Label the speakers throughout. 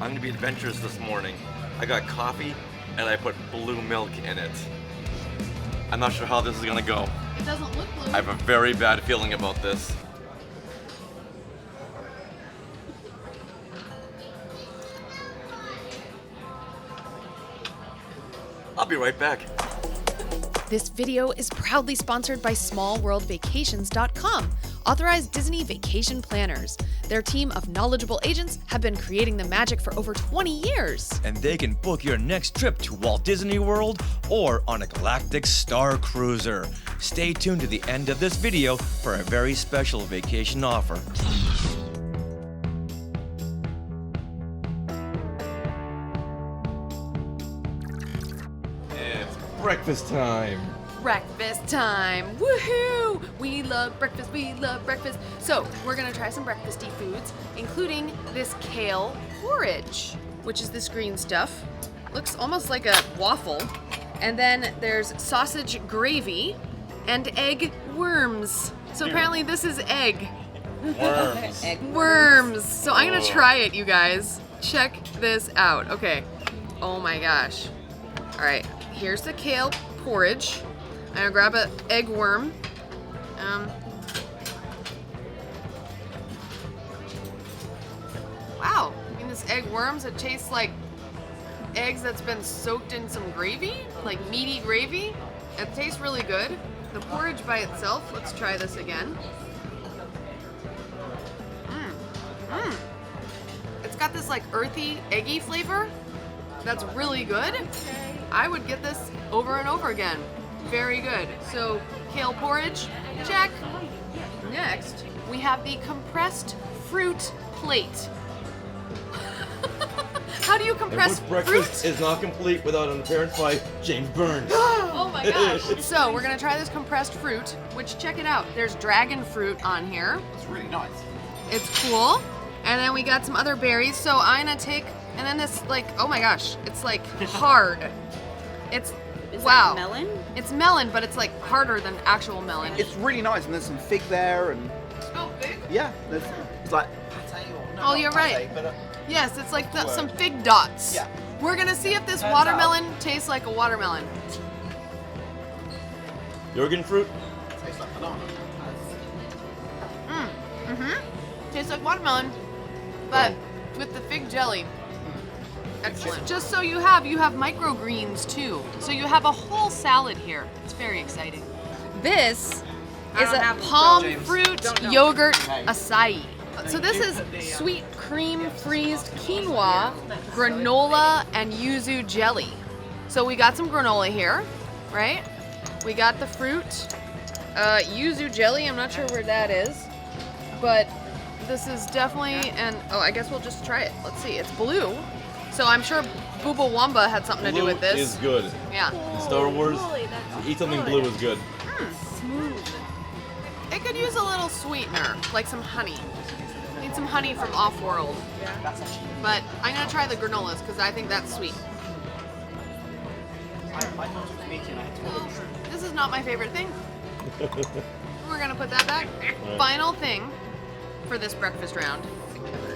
Speaker 1: I'm gonna be adventurous this morning. I got coffee and I put blue milk in it. I'm not sure how this is gonna go.
Speaker 2: It doesn't look blue.
Speaker 1: I have a very bad feeling about this. I'll be right back.
Speaker 2: This video is proudly sponsored by SmallWorldVacations.com, authorized Disney vacation planners. Their team of knowledgeable agents have been creating the magic for over 20 years.
Speaker 3: And they can book your next trip to Walt Disney World or on a Galactic Starcruiser. Stay tuned to the end of this video for a very special vacation offer.
Speaker 1: Breakfast time.
Speaker 2: Breakfast time, woohoo! We love breakfast, we love breakfast. So we're gonna try some breakfasty foods, including this kale porridge, which is this green stuff. Looks almost like a waffle. And then there's sausage gravy and egg worms. So apparently this is egg.
Speaker 1: Worms.
Speaker 2: Worms. So I'm gonna try it, you guys. Check this out. Okay. Oh my gosh. All right. Here's the kale porridge. I'm gonna grab an egg worm. Wow. I mean, this egg worms, it tastes like eggs that's been soaked in some gravy, like meaty gravy. It tastes really good. The porridge by itself, let's try this again. It's got this like earthy, eggy flavor. That's really good. I would get this over and over again. Very good. So, kale porridge, check. Next, we have the compressed fruit plate. How do you compress
Speaker 1: breakfast
Speaker 2: fruit?
Speaker 1: is not complete without an appearance by James Burns.
Speaker 2: Oh my gosh. So, we're gonna try this compressed fruit, which check it out. There's dragon fruit on here.
Speaker 4: It's really nice.
Speaker 2: It's cool. And then we got some other berries. So I'm gonna take, and then this like, oh my gosh, it's like hard. It's, wow.
Speaker 5: That melon?
Speaker 2: It's melon, but it's like harder than actual melon.
Speaker 4: It's really nice, and there's some fig there, and
Speaker 2: oh, big?
Speaker 4: yeah, it's like pate or no,
Speaker 2: Oh,
Speaker 4: not
Speaker 2: you're
Speaker 4: pate,
Speaker 2: right.
Speaker 4: But,
Speaker 2: Yes, it's like some fig dots.
Speaker 4: Yeah.
Speaker 2: We're gonna see if this
Speaker 4: Turns
Speaker 2: watermelon tastes like a watermelon.
Speaker 1: Jorgen fruit.
Speaker 4: tastes like banana.
Speaker 2: Tastes like watermelon, but with the fig jelly. Excellent. Just so you have microgreens too. So you have a whole salad here. It's very exciting. This is a palm fruit yogurt acai. So this is sweet cream freezed quinoa, granola, and yuzu jelly. So we got some granola here, right? We got the fruit, yuzu jelly. I'm not sure where that is, but this is definitely, and oh, I guess we'll just try it. Let's see. It's blue. So I'm sure Booba Wamba had something to do with this.
Speaker 1: Blue is good.
Speaker 2: Yeah.
Speaker 1: In Star Wars, to eat something blue is good.
Speaker 5: Smooth.
Speaker 2: It could use a little sweetener, like some honey. Need some honey from Off-World. But I'm gonna try the granolas because I think that's sweet. This is not my favorite thing. We're gonna put that back. Final thing for this breakfast round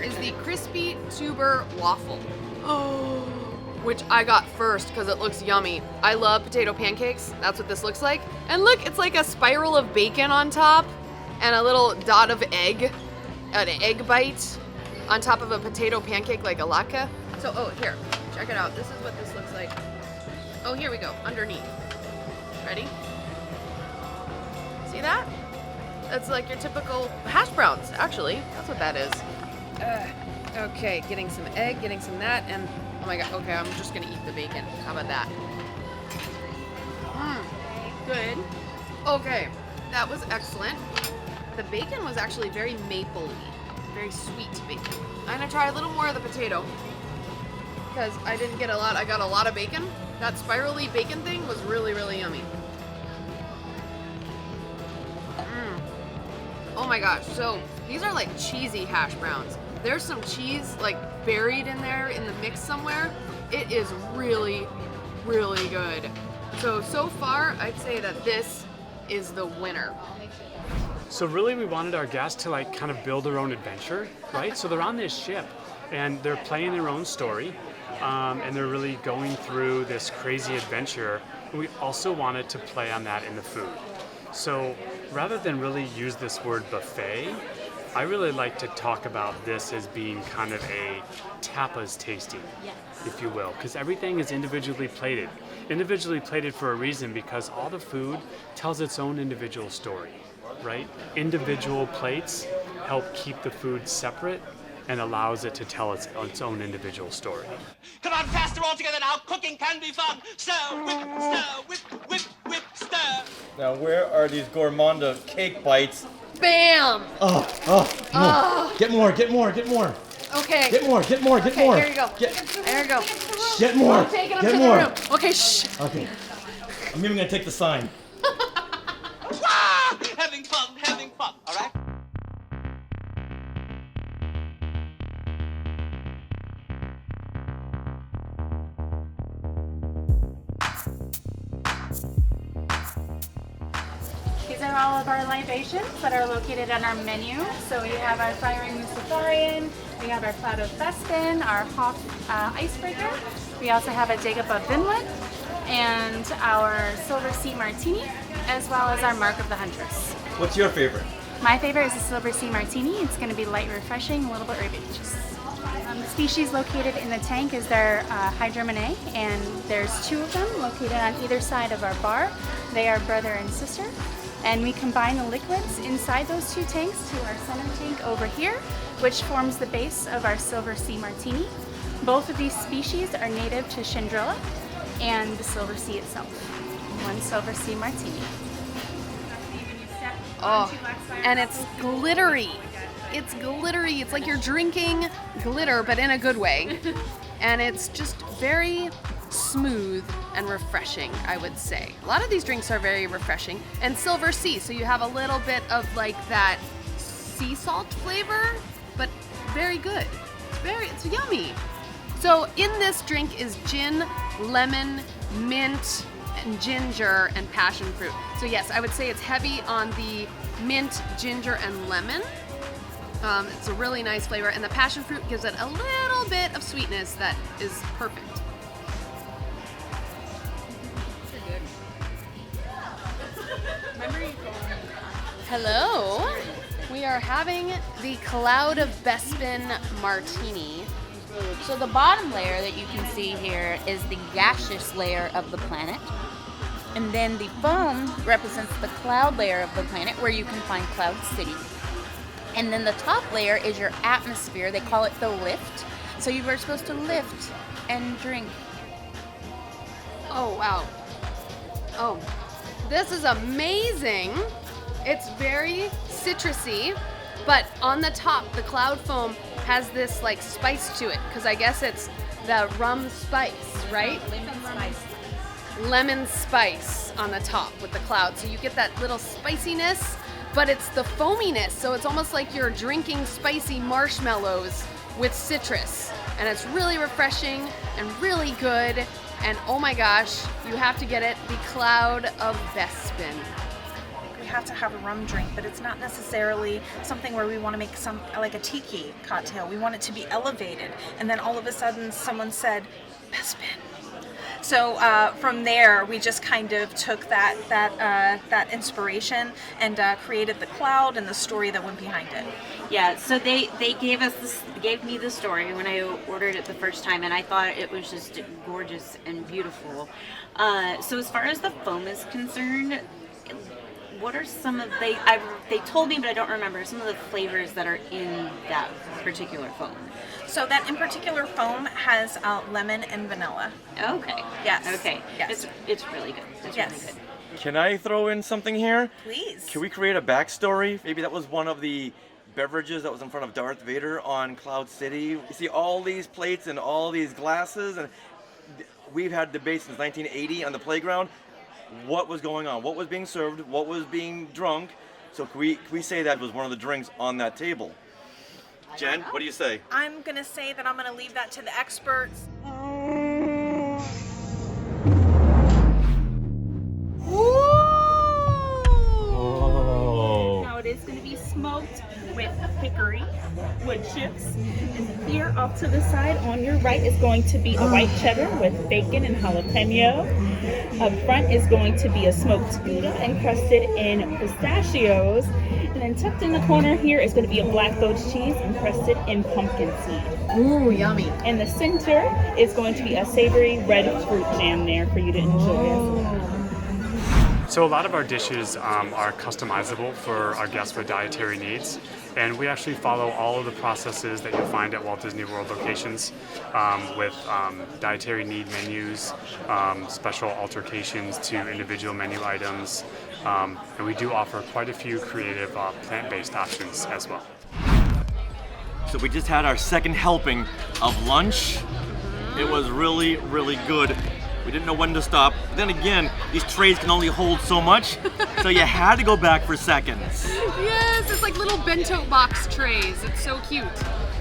Speaker 2: is the crispy tuber waffle. Oh, which I got first because it looks yummy. I love potato pancakes. That's what this looks like. And look, it's like a spiral of bacon on top and a little dot of egg, an egg bite on top of a potato pancake like a latke. So, oh, here, check it out. This is what this looks like. Oh, here we go, underneath. Ready? See that? That's like your typical hash browns, actually. That's what that is. Okay, getting some egg, getting some that, and oh my god, okay, I'm just gonna eat the bacon. How about that? Good. Okay, that was excellent. The bacon was actually very mapley, very sweet bacon. I'm gonna try a little more of the potato because I didn't get a lot. I got a lot of bacon. That spirally bacon thing was really, really yummy. Oh my gosh, so these are like cheesy hash browns. There's some cheese like buried in there in the mix somewhere. It is really, really good. So far, I'd say that this is the winner.
Speaker 6: So really we wanted our guests to like kind of build their own adventure, right? So they're on this ship
Speaker 5: And they're playing their own story, and they're really going through this crazy adventure. We also wanted to play on that in the food. So rather than really use this word buffet, I really like to talk about this as being kind of a tapas tasting, if you will, because everything is individually plated. Individually plated for a reason, because all the food tells its own individual story, right? Individual plates help keep the food separate and allows it to tell its own individual story.
Speaker 6: Come on, faster all together now. Cooking can be fun. Stir, whip, stir.
Speaker 1: Now, where are these gourmanda cake bites?
Speaker 2: Bam!
Speaker 3: Get more.
Speaker 2: Okay.
Speaker 3: Get more.
Speaker 2: Okay, here you go. There you go.
Speaker 3: Get more.
Speaker 2: I'm taking them to the room. Okay, shh.
Speaker 3: Okay. I'm even gonna take the sign.
Speaker 6: Wah! Having fun, all right?
Speaker 7: These are all of our libations that are located on our menu. So we have our Firing Luciferian, we have our Cloud of Bespin, our Hawk Icebreaker. We also have a Dagobah Vinlet and our Silver Sea Martini, as well as our Mark of the Huntress.
Speaker 3: What's your favorite?
Speaker 7: My favorite is the Silver Sea Martini. It's going to be light, refreshing, a little bit herbaceous. The species located in the tank is their Hydromenae, and there's 2 of them located on either side of our bar. They are brother and sister. And we combine the liquids inside those 2 tanks to our center tank over here, which forms the base of our Silver Sea Martini. Both of these species are native to Chandrilla and the Silver Sea itself. 1 Silver Sea Martini.
Speaker 2: Oh, and it's glittery. It's glittery. It's like you're drinking glitter, but in a good way. And it's just very smooth and refreshing, I would say. A lot of these drinks are very refreshing. And Silver Sea, so you have a little bit of like that sea salt flavor, but very good. It's yummy. So in this drink is gin, lemon, mint, and ginger, and passion fruit. So yes, I would say it's heavy on the mint, ginger, and lemon. It's a really nice flavor, and the passion fruit gives it a little bit of sweetness that is perfect. Hello. We are having the Cloud of Bespin Martini.
Speaker 8: So the bottom layer that you can see here is the gaseous layer of the planet. And then the foam represents the cloud layer of the planet, where you can find Cloud City. And then the top layer is your atmosphere. They call it the lift. So you were supposed to lift and drink.
Speaker 2: Oh, wow. Oh, this is amazing. It's very citrusy, but on the top, the cloud foam has this like spice to it, because I guess it's the rum spice, right? Lemon spice on the top with the cloud. So you get that little spiciness, but it's the foaminess. So it's almost like you're drinking spicy marshmallows with citrus. And it's really refreshing and really good. And oh my gosh, you have to get it, the Cloud of Bespin.
Speaker 9: We have to have a rum drink, but it's not necessarily something where we want to make some like a tiki cocktail. We want it to be elevated. And then all of a sudden someone said, Bespin. So from there, we just kind of took that inspiration and created the cloud and the story that went behind it.
Speaker 10: Yeah, so they gave me the story when I ordered it the first time, and I thought it was just gorgeous and beautiful. So as far as the foam is concerned, what are some of they told me, but I don't remember some of the flavors that are in that particular foam.
Speaker 9: So that in particular foam has lemon and vanilla.
Speaker 10: Okay.
Speaker 9: Yes.
Speaker 10: Okay.
Speaker 9: Yes.
Speaker 10: It's really good. It's
Speaker 9: Yes.
Speaker 10: really good.
Speaker 1: Can I throw in something here?
Speaker 9: Please.
Speaker 1: Can we create a backstory? Maybe that was one of the beverages that was in front of Darth Vader on Cloud City. You see all these plates and all these glasses, and we've had debates since 1980 on the playground. What was going on? What was being served? What was being drunk? So can we say that was one of the drinks on that table? Jen, what do you say?
Speaker 9: I'm going to say that I'm going to leave that to the experts.
Speaker 3: Oh.
Speaker 7: Now it is going to be
Speaker 11: smoked with hickory wood chips. And here off to the side on your right is going to be a white cheddar with bacon and jalapeno. Up front is going to be a smoked Gouda encrusted in pistachios. And then tucked in the corner here is going to be a black goat cheese encrusted in pumpkin seed.
Speaker 2: Ooh, yummy.
Speaker 11: In the center is going to be a savory red fruit jam there for you to enjoy.
Speaker 5: So a lot of our dishes are customizable for our guests with dietary needs, and we actually follow all of the processes that you'll find at Walt Disney World locations with dietary need menus, special altercations to individual menu items, and we do offer quite a few creative plant-based options as well.
Speaker 1: So we just had our second helping of lunch. It was really, really good. We didn't know when to stop. But then again, these trays can only hold so much, so you had to go back for seconds.
Speaker 2: Yes, it's like little bento box trays. It's so cute.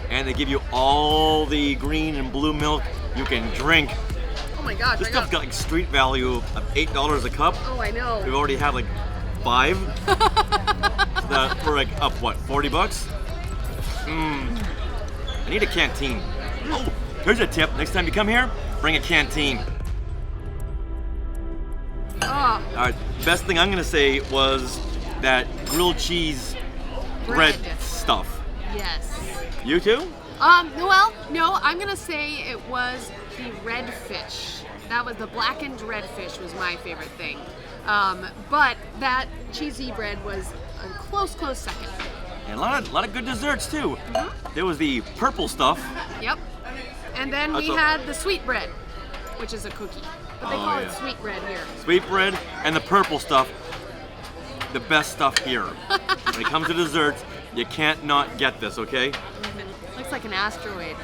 Speaker 1: And they give you all the green and blue milk you can drink.
Speaker 2: Oh my gosh.
Speaker 1: This stuff's got like street value of $8 a cup.
Speaker 2: Oh, I know.
Speaker 1: We've already had like 5. So that we're like up what, 40 bucks? I need a canteen. Oh, here's a tip. Next time you come here, bring a canteen. All right, best thing I'm gonna say was that grilled cheese bread stuff.
Speaker 2: Yes.
Speaker 1: You too?
Speaker 2: Well, no, I'm gonna say it was the red fish. That was the blackened red fish was my favorite thing. But that cheesy bread was a close second.
Speaker 1: And a lot of good desserts too. There was the purple stuff.
Speaker 2: Yep. And then we had the sweet bread, which is a cookie. But they call it sweet bread here.
Speaker 1: Sweet bread and the purple stuff, the best stuff here. When it comes to desserts, you can't not get this, okay?
Speaker 2: Looks like an asteroid.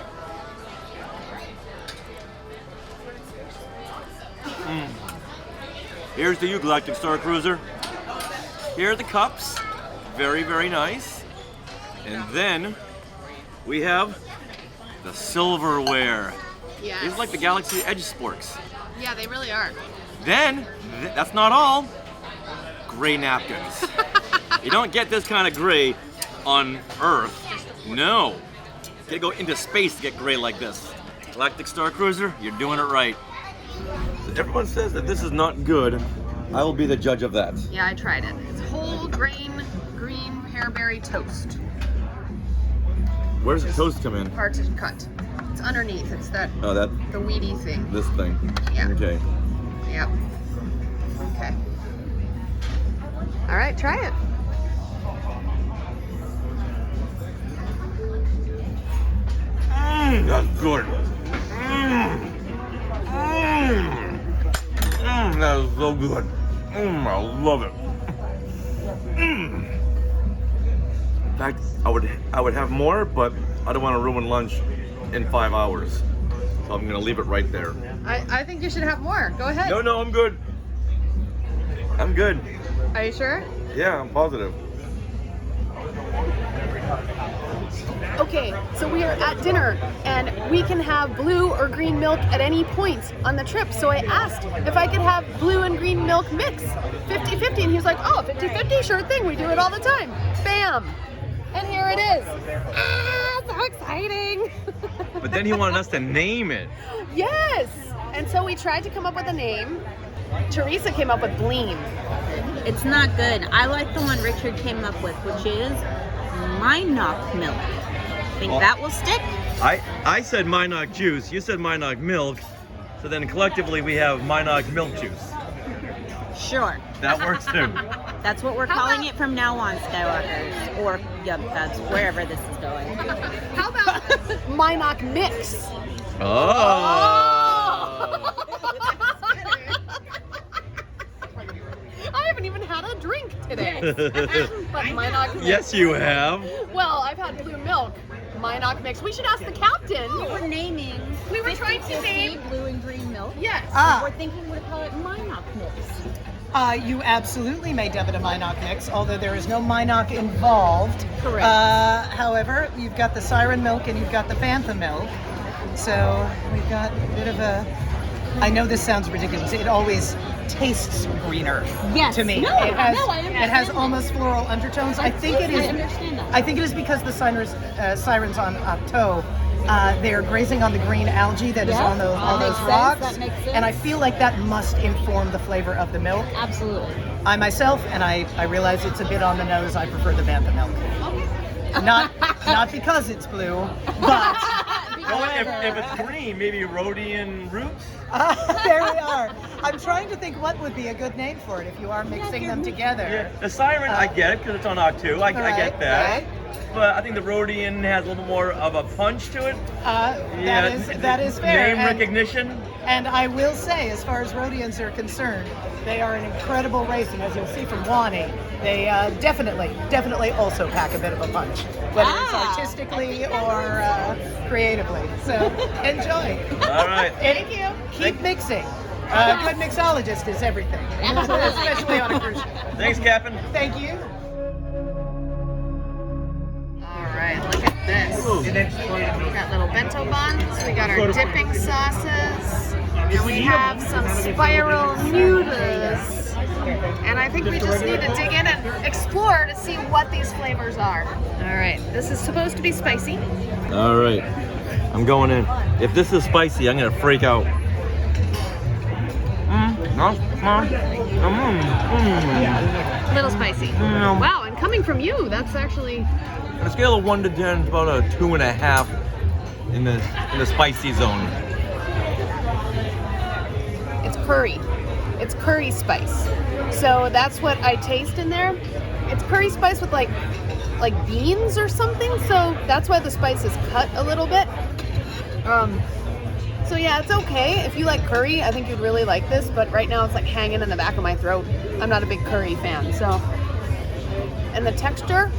Speaker 1: Here's to you, Galactic Starcruiser. Here are the cups. Very, very nice. And then we have the silverware.
Speaker 2: Yes.
Speaker 1: These are like the Galaxy Edge sporks.
Speaker 2: Yeah, they really are.
Speaker 1: Then, that's not all. Gray napkins. You don't get this kind of gray on Earth. No. You gotta go into space to get gray like this. Galactic Starcruiser, you're doing it right. Everyone says that this is not good. I will be the judge of that.
Speaker 2: Yeah, I tried it. It's whole grain green hairberry toast.
Speaker 1: Where does the toast come in?
Speaker 2: Hard to cut. It's underneath. It's that the weedy thing.
Speaker 1: This thing.
Speaker 2: Yeah.
Speaker 1: Okay.
Speaker 2: Yep. Okay. All right, try it.
Speaker 1: That's good. That is so good. I love it. In fact, I would have more, but I don't want to ruin lunch in 5 hours. So I'm gonna leave it right there.
Speaker 2: I think you should have more. Go ahead.
Speaker 1: No, I'm good. I'm good.
Speaker 2: Are you sure?
Speaker 1: Yeah, I'm positive.
Speaker 2: Okay, so we are at dinner and we can have blue or green milk at any point on the trip. So I asked if I could have blue and green milk mix, 50-50, and he was like, oh, 50-50, sure thing, we do it all the time. Bam! And here it is. Ah, so exciting!
Speaker 1: But then he wanted us to name it.
Speaker 2: Yes! And so we tried to come up with a name. Teresa came up with Gleam.
Speaker 8: It's not good. I like the one Richard came up with, which is Minoc milk. Think that will stick?
Speaker 1: I said Minoc juice, you said Minoc milk, so then collectively we have Minoc milk juice.
Speaker 8: Sure.
Speaker 1: That works too.
Speaker 8: That's what we're calling it from now on, Skywalkers. Or, yep, that's wherever this is going.
Speaker 2: How about Minoc mix?
Speaker 1: Oh!
Speaker 2: I haven't even had a drink today. But Minoc mix.
Speaker 1: Yes, you have.
Speaker 2: Well, I've had blue milk. Minoc mix. We should ask the captain.
Speaker 8: We're naming.
Speaker 2: We were trying to name
Speaker 8: blue and green milk.
Speaker 2: Yes.
Speaker 8: We're thinking we'd call it Minoc mix.
Speaker 12: You absolutely may dub it a Minoc mix, although there is no Minoc involved.
Speaker 2: Correct.
Speaker 12: However, you've got the Siren milk and you've got the Phantom milk. So we've got a bit of a I know this sounds ridiculous. It always tastes greener
Speaker 8: Yes.
Speaker 12: to me.
Speaker 8: No,
Speaker 12: it has
Speaker 8: no, I understand
Speaker 12: it has
Speaker 8: that.
Speaker 12: almost floral undertones. I think it is.
Speaker 8: I understand that.
Speaker 12: I think it is because the sirens on Octo, they're grazing on the green algae that is
Speaker 8: Yeah,
Speaker 12: on all
Speaker 8: that
Speaker 12: those
Speaker 8: makes sense,
Speaker 12: rocks.
Speaker 8: that makes sense.
Speaker 12: And I feel like that must inform the flavor of the milk.
Speaker 8: Absolutely.
Speaker 12: I myself, and I realize it's a bit on the nose, I prefer the Bantha milk. Not because it's blue, but
Speaker 1: Well, if it's green, maybe Rhodian roots?
Speaker 12: there we are. I'm trying to think what would be a good name for it if you are mixing them together.
Speaker 1: Yeah, the siren, I get it because it's on Octo. I get that.
Speaker 12: Right.
Speaker 1: But I think the Rhodian has a little more of a punch to it.
Speaker 12: That is fair.
Speaker 1: Name recognition.
Speaker 12: And I will say, as far as Rhodians are concerned, they are an incredible race, and as you'll see from Wani, they definitely also pack a bit of a punch, whether it's artistically or creatively. So enjoy.
Speaker 1: All right.
Speaker 12: Thank you. Keep mixing. A good mixologist is everything, especially on a cruise ship.
Speaker 1: Thanks, Captain.
Speaker 12: Thank you.
Speaker 2: All right, look at this. We got little bento buns. We got our dipping sauces. And we have some spiral noodles. And I think we just need to dig in and explore to see what these flavors are. All right, this is supposed to be spicy.
Speaker 1: All right. I'm going in. If this is spicy, I'm going to freak out.
Speaker 2: Little spicy. Wow, and coming from you, that's actually...
Speaker 1: On a scale of 1 to 10, it's about a 2.5 in the spicy zone.
Speaker 2: It's curry. It's curry spice. So that's what I taste in there. It's curry spice with like beans or something. So that's why the spice is cut a little bit. So yeah, it's okay. If you like curry, I think you'd really like this. But right now it's like hanging in the back of my throat. I'm not a big curry fan. So, and the texture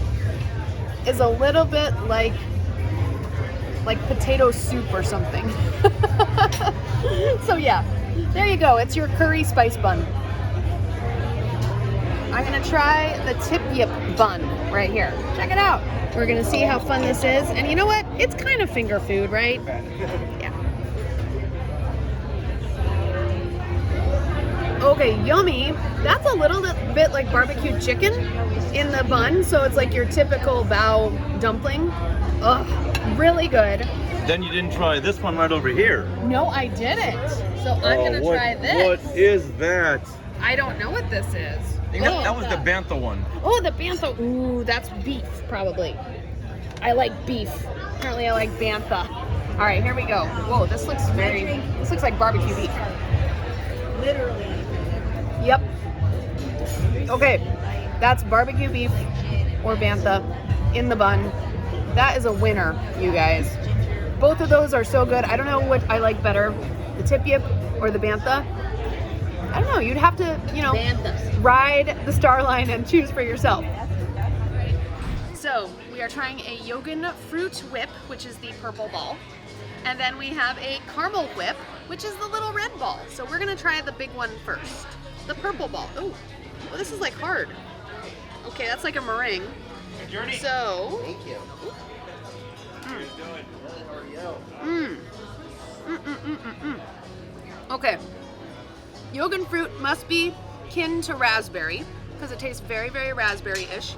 Speaker 2: is a little bit like potato soup or something. So yeah, there you go. It's your curry spice bun. I'm gonna try the tip yip bun right here. Check it out. We're gonna see how fun this is. And you know what? It's kind of finger food, right? Yeah. Okay, yummy. That's a little bit like barbecue chicken in the bun. So it's like your typical bao dumpling. Ugh, really good.
Speaker 1: Then you didn't try this one right over here.
Speaker 2: No, I didn't. So I'm gonna try this.
Speaker 1: What is that?
Speaker 2: I don't know what this is.
Speaker 1: I think that was the Bantha one.
Speaker 2: Oh, the bantha. Ooh, that's beef, probably. I like beef. Apparently I like bantha. All right, here we go. Whoa, this looks like barbecue beef.
Speaker 9: Literally.
Speaker 2: Yep. Okay, that's barbecue beef or bantha in the bun. That is a winner, you guys. Both of those are so good. I don't know what I like better, the tip yip or the bantha. I don't know, you'd have to, ride the star line and choose for yourself. So, we are trying a Yogan fruit whip, which is the purple ball. And then we have a caramel whip, which is the little red ball. So we're gonna try the big one first. The purple ball. Oh, well, this is like hard. Okay, that's like a meringue. So.
Speaker 4: Thank you.
Speaker 2: Okay. Yogan fruit must be kin to raspberry because it tastes very, very raspberry-ish.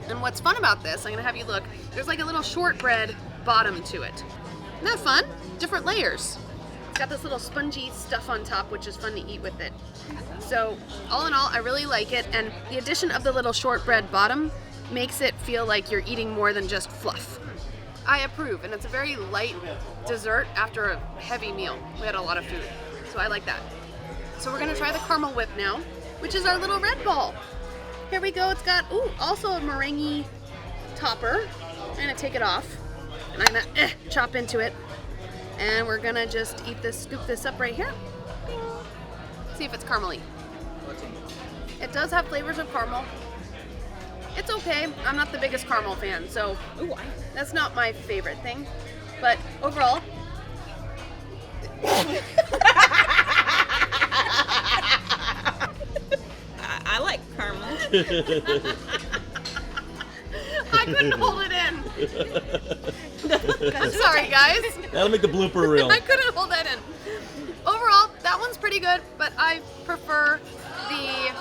Speaker 2: And what's fun about this, I'm gonna have you look, there's like a little shortbread bottom to it. Isn't that fun? Different layers. It's got this little spongy stuff on top, which is fun to eat with it. So all in all, I really like it. And the addition of the little shortbread bottom makes it feel like you're eating more than just fluff. I approve, and it's a very light dessert after a heavy meal. We had a lot of food, so I like that. So we're gonna try the caramel whip now, which is our little red ball. Here we go, it's got, also a meringue topper. I'm gonna take it off, and I'm gonna chop into it. And we're gonna just eat this, scoop this up right here. See if it's caramely. It does have flavors of caramel. It's okay. I'm not the biggest caramel fan, so that's not my favorite thing. But overall,
Speaker 8: I like caramel.
Speaker 2: I couldn't hold it in. I'm sorry, guys.
Speaker 1: That'll make the blooper reel.
Speaker 2: I couldn't hold that in. Overall, that pretty good, but I prefer the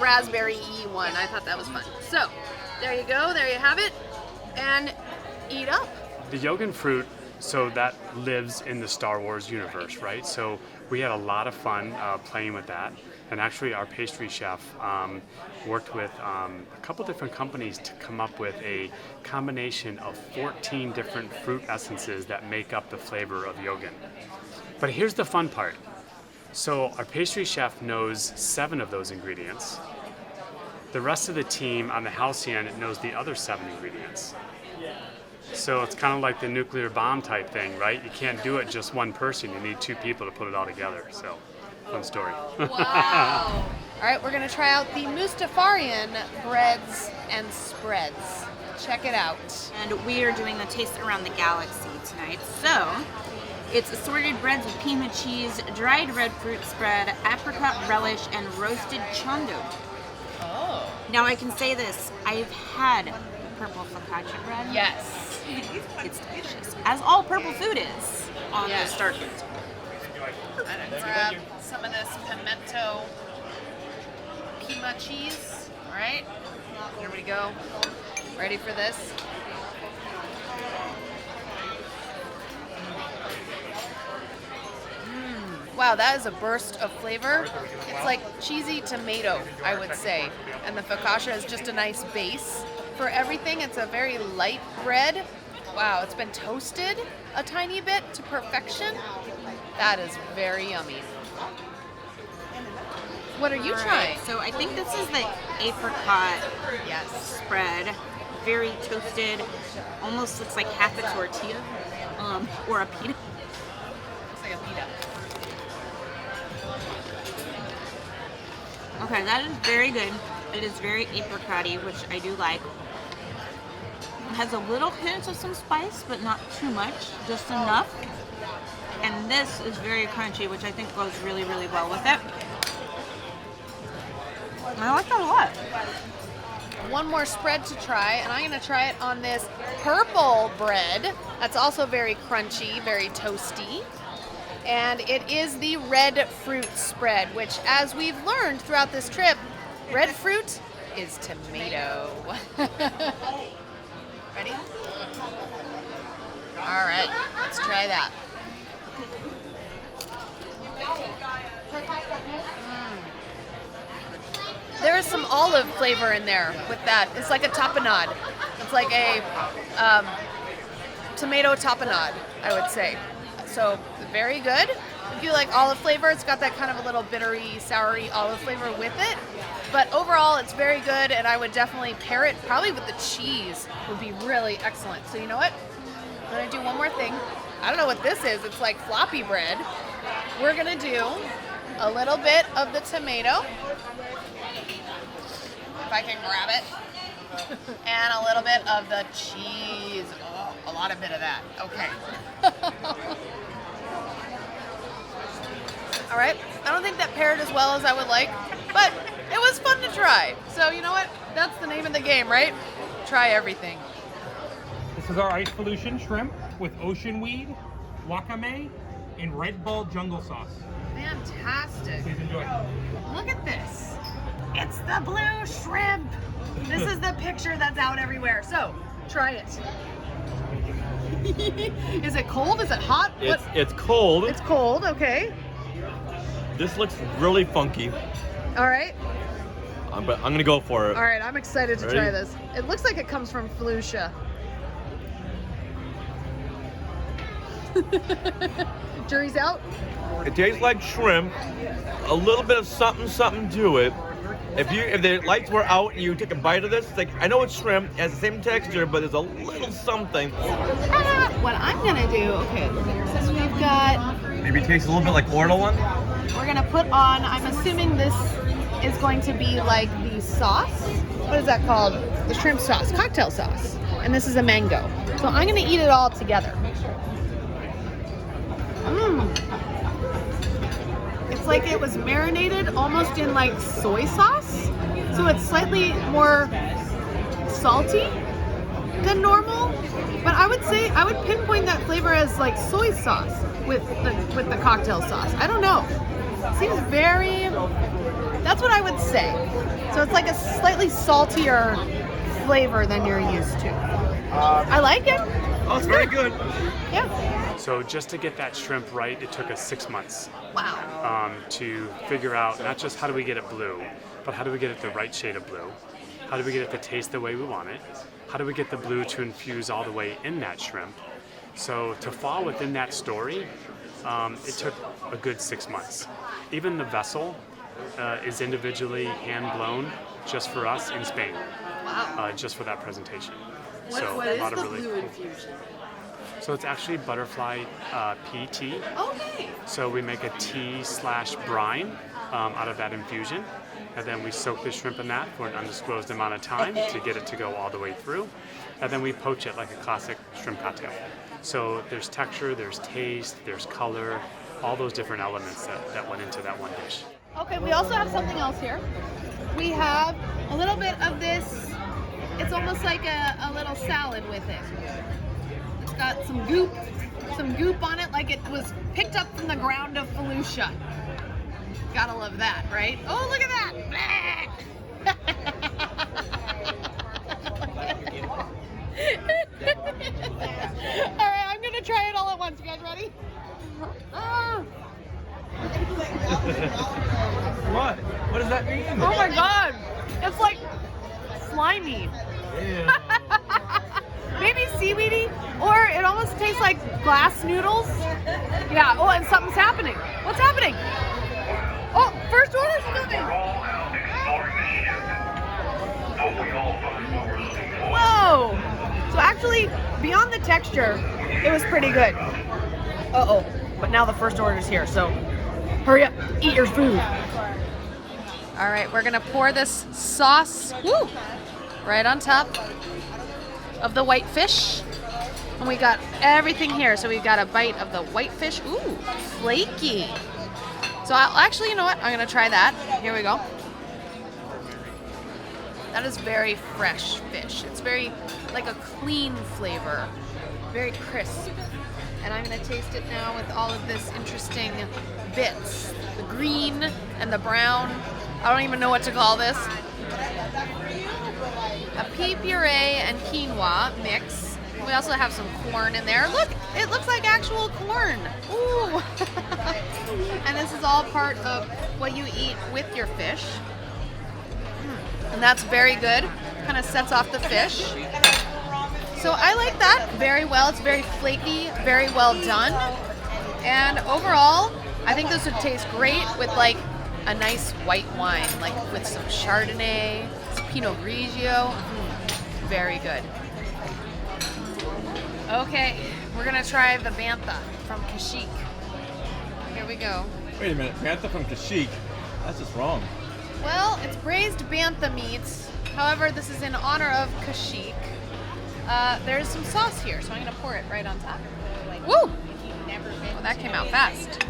Speaker 2: raspberry-y one. I thought that was fun. So, there you go, there you have it, and eat up.
Speaker 5: The Yogan fruit, so that lives in the Star Wars universe, right? So we had a lot of fun playing with that. And actually our pastry chef worked with a couple different companies to come up with a combination of 14 different fruit essences that make up the flavor of Yogan. But here's the fun part. So our pastry chef knows 7 of those ingredients. The rest of the team on the Halcyon knows the other 7 ingredients. So it's kind of like the nuclear bomb type thing, right? You can't do it just one person. You need 2 people to put it all together. So, fun story.
Speaker 2: Wow. All right, we're going to try out the Mustafarian breads and spreads. Check it out.
Speaker 10: And we are doing the Taste Around the Galaxy tonight. So, it's assorted breads with pima cheese, dried red fruit spread, apricot relish, and roasted chondo.
Speaker 2: Oh.
Speaker 10: Now I can say this, I've had purple focaccia bread.
Speaker 2: Yes.
Speaker 10: It's delicious, as all purple food is on the Starcruiser.
Speaker 2: I'm gonna grab some of this pimento pima cheese. All right, here we go. Ready for this? Wow, that is a burst of flavor. It's like cheesy tomato, I would say. And the focaccia is just a nice base for everything. It's a very light bread. Wow, it's been toasted a tiny bit to perfection. That is very yummy. What are you trying?
Speaker 10: So I think this is the apricot spread. Very toasted. Almost looks like half a tortilla or a pita.
Speaker 2: Looks like a pita.
Speaker 10: Okay, that is very good. It is very apricot-y, which I do like. It has a little hint of some spice, but not too much, just enough. And this is very crunchy, which I think goes really, really well with it. I like that a lot.
Speaker 2: One more spread to try, and I'm going to try it on this purple bread. That's also very crunchy, very toasty. And it is the red fruit spread, which, as we've learned throughout this trip, red fruit is tomato. Ready? All right, let's try that. There is some olive flavor in there with that. It's like a tapenade. It's like a tomato tapenade, I would say. So very good. If you like olive flavor, it's got that kind of a little bittery, soury olive flavor with it. But overall, it's very good, and I would definitely pair it probably with the cheese. Would be really excellent. So you know what? I'm gonna do one more thing. I don't know what this is. It's like floppy bread. We're gonna do a little bit of the tomato. If I can grab it. And a little bit of the cheese. Oh, a lot of bit of that. Okay. All right. I don't think that paired as well as I would like, but it was fun to try. So you know what? That's the name of the game, right? Try everything.
Speaker 13: This is our ice pollution shrimp with ocean weed, wakame, and red ball jungle sauce.
Speaker 2: Fantastic.
Speaker 13: Please enjoy.
Speaker 2: Look at this. It's the blue shrimp. This is the picture that's out everywhere. So, try it. Is it cold? Is it hot?
Speaker 1: It's cold.
Speaker 2: It's cold, okay.
Speaker 1: This looks really funky.
Speaker 2: All right.
Speaker 1: But I'm gonna go for it.
Speaker 2: All right, I'm excited to
Speaker 1: Ready?
Speaker 2: try this. It looks like it comes from Fallujah. Jury's out.
Speaker 1: It tastes like shrimp, a little bit of something to it. If the lights were out and you took a bite of this, it's like, I know it's shrimp, it has the same texture, but there's a little something.
Speaker 2: What I'm gonna do, okay, so we've got,
Speaker 1: Maybe it tastes a little bit like Florida one.
Speaker 2: we're gonna put on, I'm assuming this is going to be like the sauce. What is that called? The shrimp sauce, cocktail sauce. And this is a mango. So I'm gonna eat it all together. It's like it was marinated almost in like soy sauce. So it's slightly more salty. than normal, but I would say I would pinpoint that flavor as like soy sauce with the cocktail sauce. I don't know. It seems very. That's what I would say. So it's like a slightly saltier flavor than you're used to. I like it.
Speaker 1: Oh, it's very good.
Speaker 2: Yeah.
Speaker 5: So just to get that shrimp right, it took us 6 months.
Speaker 2: Wow.
Speaker 5: To figure out not just how do we get it blue, but how do we get it the right shade of blue? How do we get it to taste the way we want it? How do we get the blue to infuse all the way in that shrimp? So to fall within that story, it took a good 6 months. Even the vessel is individually hand blown just for us in Spain.
Speaker 2: Wow.
Speaker 5: Just for that presentation.
Speaker 2: What is the blue infusion?
Speaker 5: So it's actually butterfly pea tea.
Speaker 2: Okay.
Speaker 5: So we make a tea/brine out of that infusion. And then we soak the shrimp in that for an undisclosed amount of time to get it to go all the way through. And then we poach it like a classic shrimp cocktail. So there's texture, there's taste, there's color, all those different elements that went into that one dish.
Speaker 2: Okay, we also have something else here. We have a little bit of this, it's almost like a little salad with it. It's got some goop on it, like it was picked up from the ground of Fallujah. Gotta love that, right? Oh, look at that! All right, I'm gonna try it all at once. You guys ready?
Speaker 1: What? What does that mean?
Speaker 2: Oh my god! It's like slimy. Maybe seaweedy, or it almost tastes like glass noodles. Yeah, oh, and something's happening. What's happening? Oh, first order's coming! Whoa! So actually, beyond the texture, it was pretty good. Uh-oh, but now the first order's here, so hurry up, eat your food. All right, we're gonna pour this sauce, right on top of the white fish. And we got everything here. So we've got a bite of the white fish. Ooh, flaky. So I'll actually, you know what? I'm gonna try that. Here we go. That is very fresh fish. It's very, like a clean flavor. Very crisp. And I'm gonna taste it now with all of this interesting bits. The green and the brown. I don't even know what to call this. A pea puree and quinoa mix. We also have some corn in there. Look, it looks like actual corn. Ooh. And this is all part of what you eat with your fish. And that's very good. Kind of sets off the fish. So I like that very well. It's very flaky, very well done. And overall, I think this would taste great with like a nice white wine, like with some Chardonnay, some Pinot Grigio. Very good. Okay, we're gonna try the bantha from Kashyyyk. Here we go.
Speaker 1: Wait a minute, bantha from Kashyyyk? That's just wrong.
Speaker 2: Well, it's braised bantha meat. However, this is in honor of Kashyyyk. There's some sauce here, so I'm gonna pour it right on top. Woo! Well, that came out fast.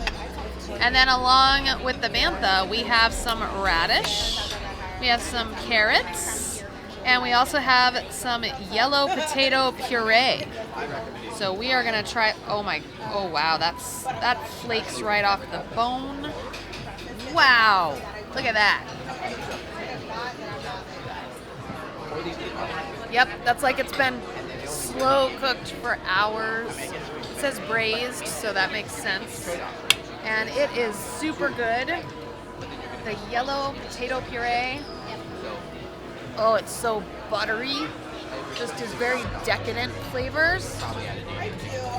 Speaker 2: And then along with the bantha, we have some radish, we have some carrots, and we also have some yellow potato puree. So we are gonna try. Oh wow, that flakes right off the bone. Wow, look at that. Yep, that's like it's been slow cooked for hours. It says braised, so that makes sense. And it is super good. The yellow potato puree. Oh, it's so buttery. Just is very decadent flavors.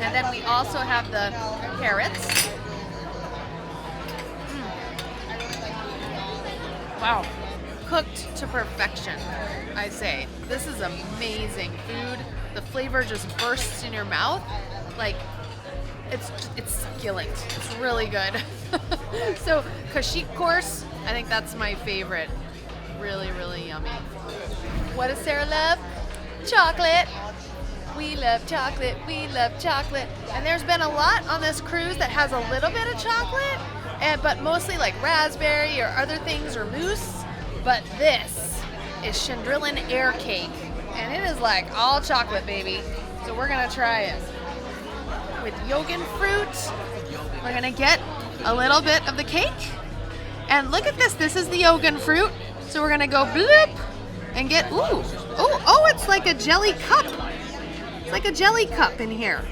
Speaker 2: And then we also have the carrots. Wow. Cooked to perfection, I say. This is amazing food. The flavor just bursts in your mouth. Like, it's succulent. It's really good. So, Kashyyyk course, I think that's my favorite. Really, really yummy. What does Sarah love? Chocolate. We love chocolate. We love chocolate. And there's been a lot on this cruise that has a little bit of chocolate, but mostly like raspberry or other things or mousse. But this is Chandrillan Air Cake, And it is like all chocolate, baby. So we're gonna try it with yogurt fruit. We're gonna get a little bit of the cake. And look at this, this is the yogurt fruit. So we're gonna go bloop and get, oh, it's like a jelly cup. It's like a jelly cup in here.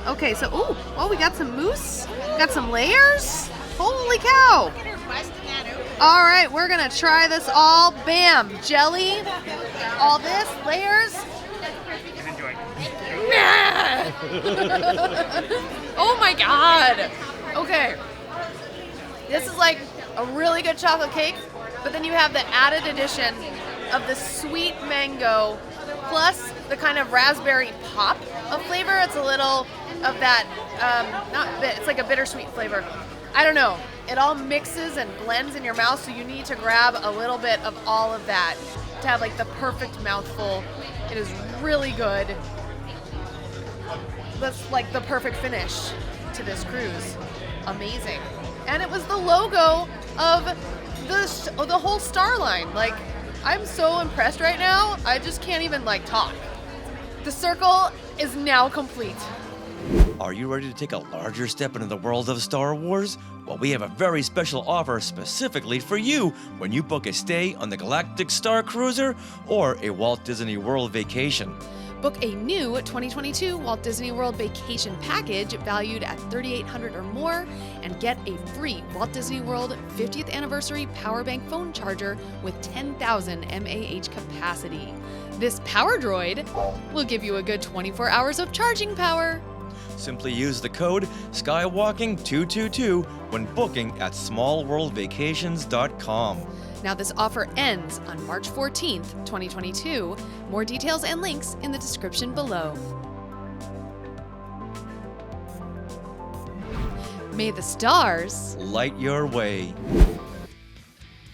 Speaker 2: Okay, so, oh, we got some mousse, got some layers. Holy cow. All right, we're gonna try this all. Bam, jelly, all this, layers.
Speaker 5: Enjoy.
Speaker 2: Oh my God. Okay, this is like a really good chocolate cake, but then you have the added addition of the sweet mango plus the kind of raspberry pop of flavor. It's a little of that, it's like a bittersweet flavor. I don't know. It all mixes and blends in your mouth, so you need to grab a little bit of all of that to have like the perfect mouthful. It is really good. That's like the perfect finish to this cruise. Amazing. And it was the logo of the whole star line. Like, I'm so impressed right now, I just can't even like talk. The circle is now complete.
Speaker 3: Are you ready to take a larger step into the world of Star Wars? Well, we have a very special offer specifically for you when you book a stay on the Galactic Starcruiser or a Walt Disney World vacation.
Speaker 2: Book a new 2022 Walt Disney World vacation package valued at $3,800 or more and get a free Walt Disney World 50th anniversary power bank phone charger with 10,000 mAh capacity. This power droid will give you a good 24 hours of charging power.
Speaker 3: Simply use the code SKYWALKING222 when booking at smallworldvacations.com.
Speaker 2: Now this offer ends on March 14th, 2022. More details and links in the description below. May the stars
Speaker 3: light your way.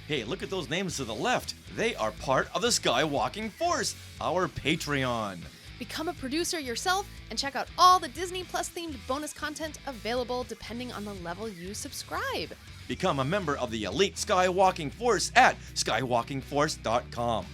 Speaker 3: Hey, look at those names to the left. They are part of the Skywalking Force, our Patreon.
Speaker 2: Become a producer yourself and check out all the Disney Plus themed bonus content available depending on the level you subscribe.
Speaker 3: Become a member of the elite Skywalking Force at skywalkingforce.com.